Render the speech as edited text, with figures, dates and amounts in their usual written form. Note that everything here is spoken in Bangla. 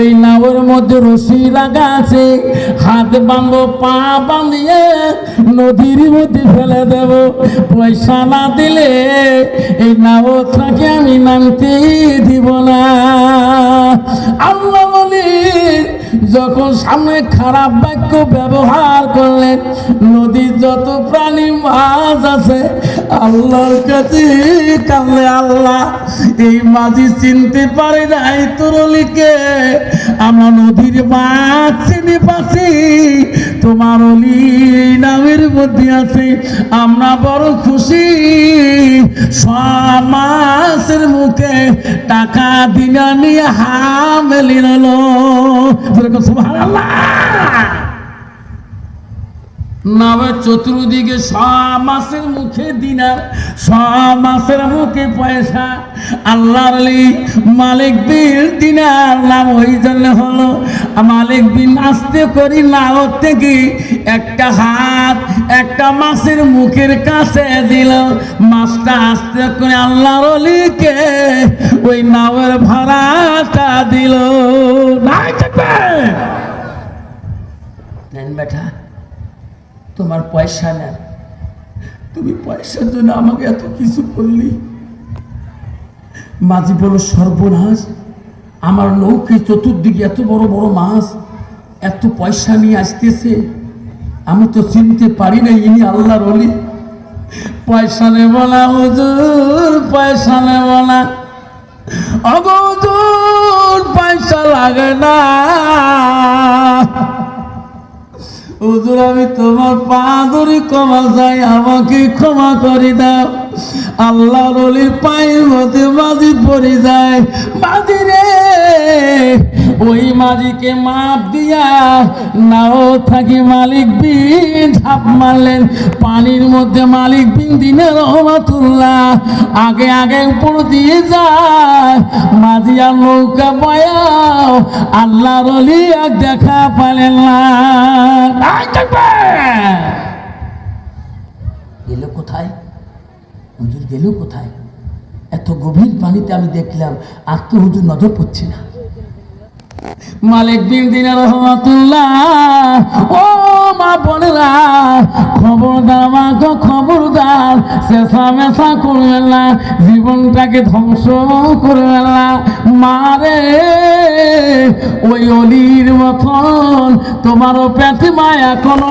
এই নাওয়ের মধ্যে রশি লাগা আছে, হাত বাঁধবো, পা বাঁধিয়ে নদীর মধ্যে ফেলে দেব। পয়সা না দিলে এই নাও থেকে আমি নামতে দিব না। আল্লাহ বলেন, যখন সামনে খারাপ বাক্য ব্যবহার করলেন, নদীর যত প্রাণী মাছ আছে আল্লাহর কাছে কাঁদলে, আল্লাহ এই মাঝি চিনতে পারে নাই তোর অলিকে, আমরা নদীর মাছ চিনি পাচ্ছি, তোমার অলি নামের মধ্যে আছে, আমরা বড় খুশি। সব মাছের মুখে টাকা দিনা নিয়ে হামেলি রইল। সুবহানাল্লাহ। নাওয়ের চতুর্দিকে সব মাছের মুখে দিনার, সব মাছের মুখে পয়সা। আল্লাহর আলী মালিক বিন দিনার নাম ওই জন্য হলো। মালিক বিন আস্তে করি নাও থেকে একটা হাত একটা মাছের মুখের কাছে দিল, মাছটা আস্তে করে আল্লাহর আলীকে ওই নাওয়ের ভাড়াটা দিল। নাই থাকবে নেন বেটা, তোমার পয়সা নেন, তুমি পয়সার জন্য আমাকে এত কিছু করলি। মাঝি বলো, সর্বনাশ, আমার নৌকে চতুর্দিকে এত বড় বড় মাছ, এত পয়সা নিয়ে আসতেছে, আমি তো চিনতে পারি না ইনি আল্লাহর ওলি। পয়সা নেব না হুজুর, পয়সা নেব না। ওগো হুজুর, পয়সা লাগে না হুজুর, আমি তোমার পা ধরে ক্ষমা চাই, আমাকে ক্ষমা করে দাও। আল্লাহর ওলির পায়ের মধ্যে মাঝি পড়ে যায়। মাঝি রে, ওই মাঝিকে মাপ দিয়া নাও থাকি মালিক বিন ঝাঁপ মারলেন পানির মধ্যে। মালিক বিন দিনের রহমাতুল্লাহ আগে আগে উপর দিয়ে যায়। মাঝি আর নৌকা বয়াও, আল্লাহর ওলি আর দেখা পেলেন না। গেল কোথায় হুজুর, গেল কোথায়? এত গভীর পানিতে আমি দেখলাম, আর তো হুজুর নজর পড়ছে না। মালিক বিন দিনার রহমাতুল্লাহ, ও মা বোনেরা, খবরদার মা গো, খবরদার, চেঁচা মেচা করবেন না, জীবনটাকে ধ্বংস করবেন না। মারে, ওই অলির মতন তোমারও পেটে মায়া কোনো